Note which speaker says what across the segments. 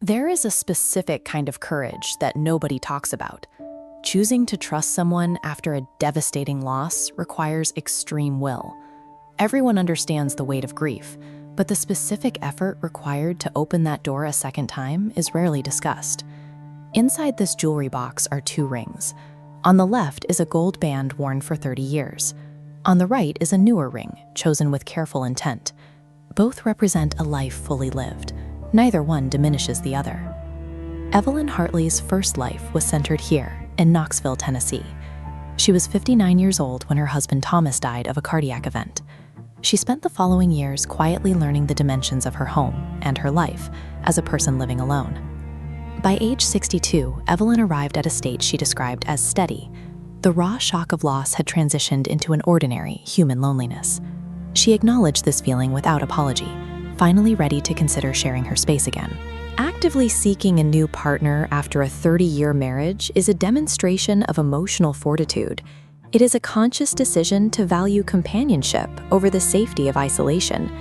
Speaker 1: There is a specific kind of courage that nobody talks about. Choosing to trust someone after a devastating loss requires extreme will. Everyone understands the weight of grief, but the specific effort required to open that door a second time is rarely discussed. Inside this jewelry box are 2 rings. On the left is a gold band worn for 30 years. On the right is a newer ring, chosen with careful intent. Both represent a life fully lived. Neither one diminishes the other. Evelyn Hartley's first life was centered here, in Knoxville, Tennessee. She was 59 years old when her husband Thomas died of a cardiac event. She spent the following years quietly learning the dimensions of her home and her life as a person living alone. By age 62, Evelyn arrived at a state she described as steady. The raw shock of loss had transitioned into an ordinary human loneliness. She acknowledged this feeling without apology, finally ready to consider sharing her space again. Actively seeking a new partner after a 30-year marriage is a demonstration of emotional fortitude. It is a conscious decision to value companionship over the safety of isolation.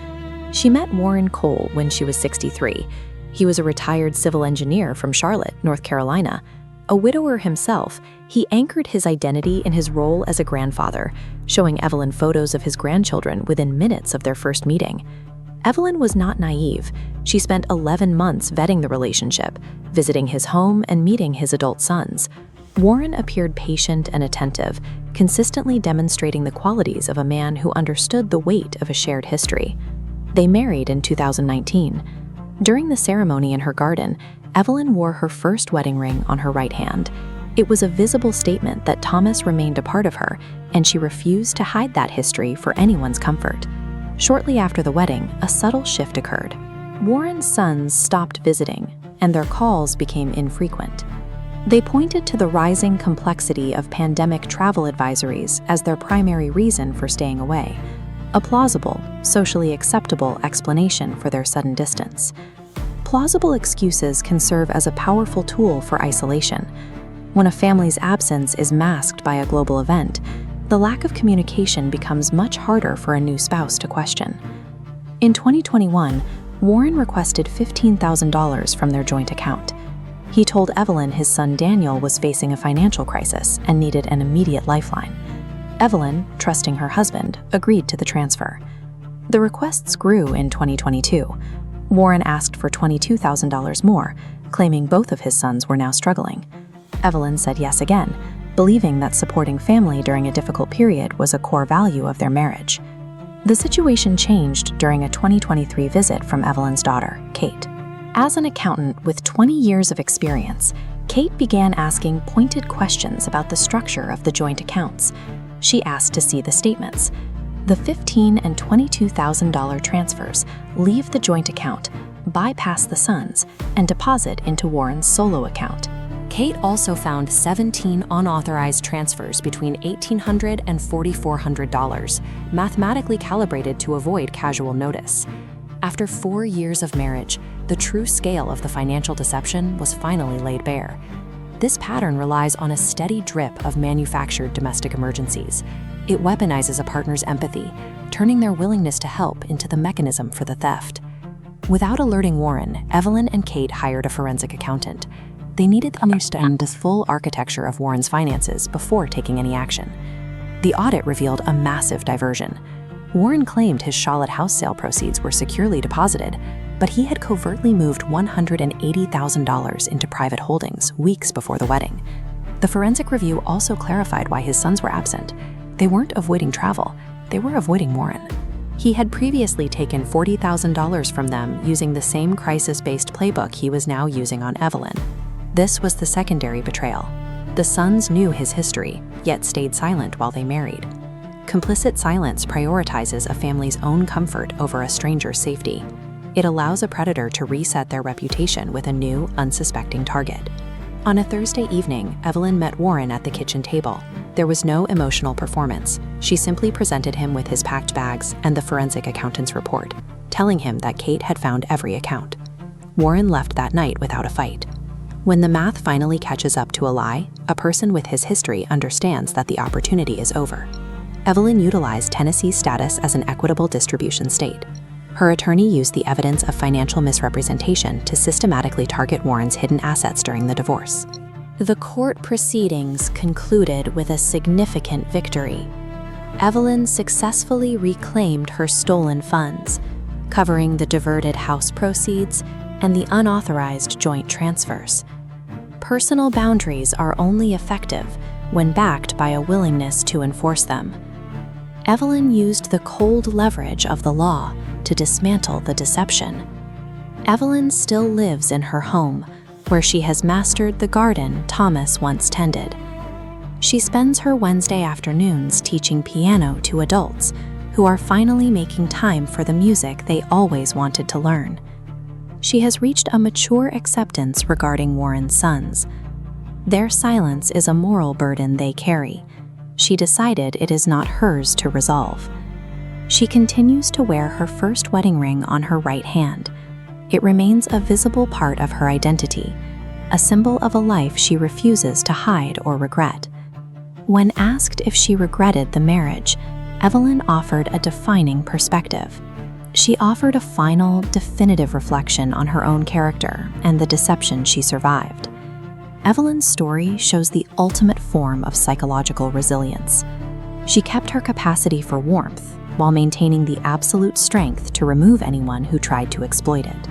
Speaker 1: She met Warren Cole when she was 63. He was a retired civil engineer from Charlotte, North Carolina. A widower himself, he anchored his identity in his role as a grandfather, showing Evelyn photos of his grandchildren within minutes of their first meeting. Evelyn was not naive. She spent 11 months vetting the relationship, visiting his home and meeting his adult sons. Warren appeared patient and attentive, consistently demonstrating the qualities of a man who understood the weight of a shared history. They married in 2019. During the ceremony in her garden, Evelyn wore her first wedding ring on her right hand. It was a visible statement that Thomas remained a part of her, and she refused to hide that history for anyone's comfort. Shortly after the wedding, a subtle shift occurred. Warren's sons stopped visiting, and their calls became infrequent. They pointed to the rising complexity of pandemic travel advisories as their primary reason for staying away, a plausible, socially acceptable explanation for their sudden distance. Plausible excuses can serve as a powerful tool for isolation. When a family's absence is masked by a global event, the lack of communication becomes much harder for a new spouse to question. In 2021, Warren requested $15,000 from their joint account. He told Evelyn his son Daniel was facing a financial crisis and needed an immediate lifeline. Evelyn, trusting her husband, agreed to the transfer. The requests grew in 2022. Warren asked for $22,000 more, claiming both of his sons were now struggling. Evelyn said yes again, believing that supporting family during a difficult period was a core value of their marriage. The situation changed during a 2023 visit from Evelyn's daughter, Kate. As an accountant with 20 years of experience, Kate began asking pointed questions about the structure of the joint accounts. She asked to see the statements. The $15,000 and $22,000 transfers leave the joint account, bypass the sons, and deposit into Warren's solo account. Kate also found 17 unauthorized transfers between $1,800 and $4,400, mathematically calibrated to avoid casual notice. After 4 years of marriage, the true scale of the financial deception was finally laid bare. This pattern relies on a steady drip of manufactured domestic emergencies. It weaponizes a partner's empathy, turning their willingness to help into the mechanism for the theft. Without alerting Warren, Evelyn and Kate hired a forensic accountant. They needed to understand the full architecture of Warren's finances before taking any action. The audit revealed a massive diversion. Warren claimed his Charlotte house sale proceeds were securely deposited, but he had covertly moved $180,000 into private holdings weeks before the wedding. The forensic review also clarified why his sons were absent. They weren't avoiding travel, they were avoiding Warren. He had previously taken $40,000 from them using the same crisis-based playbook he was now using on Evelyn. This was the secondary betrayal. The sons knew his history, yet stayed silent while they married. Complicit silence prioritizes a family's own comfort over a stranger's safety. It allows a predator to reset their reputation with a new, unsuspecting target. On a Thursday evening, Evelyn met Warren at the kitchen table. There was no emotional performance. She simply presented him with his packed bags and the forensic accountant's report, telling him that Kate had found every account. Warren left that night without a fight. When the math finally catches up to a lie, a person with his history understands that the opportunity is over. Evelyn utilized Tennessee's status as an equitable distribution state.
Speaker 2: Her attorney used the evidence of financial misrepresentation to systematically target Warren's hidden assets during the divorce.
Speaker 1: The court proceedings concluded with a significant victory. Evelyn successfully reclaimed her stolen funds, covering the diverted house proceeds and the unauthorized joint transfers. Personal boundaries are only effective when backed by a willingness to enforce them. Evelyn used the cold leverage of the law to dismantle the deception. Evelyn still lives in her home, where she has mastered the garden Thomas once tended. She spends her Wednesday afternoons teaching piano to adults who are finally making time for the music they always wanted to learn. She has reached a mature acceptance regarding Warren's sons. Their silence is a moral burden they carry. She decided it is not hers to resolve. She continues to wear her first wedding ring on her right hand. It remains a visible part of her identity, a symbol of a life she refuses to hide or regret. When asked if she regretted the marriage, Evelyn offered a defining perspective. She offered a final, definitive reflection on her own character and the deception she survived. Evelyn's story shows the ultimate form of psychological resilience. She kept her capacity for warmth while maintaining the absolute strength to remove anyone who tried to exploit it.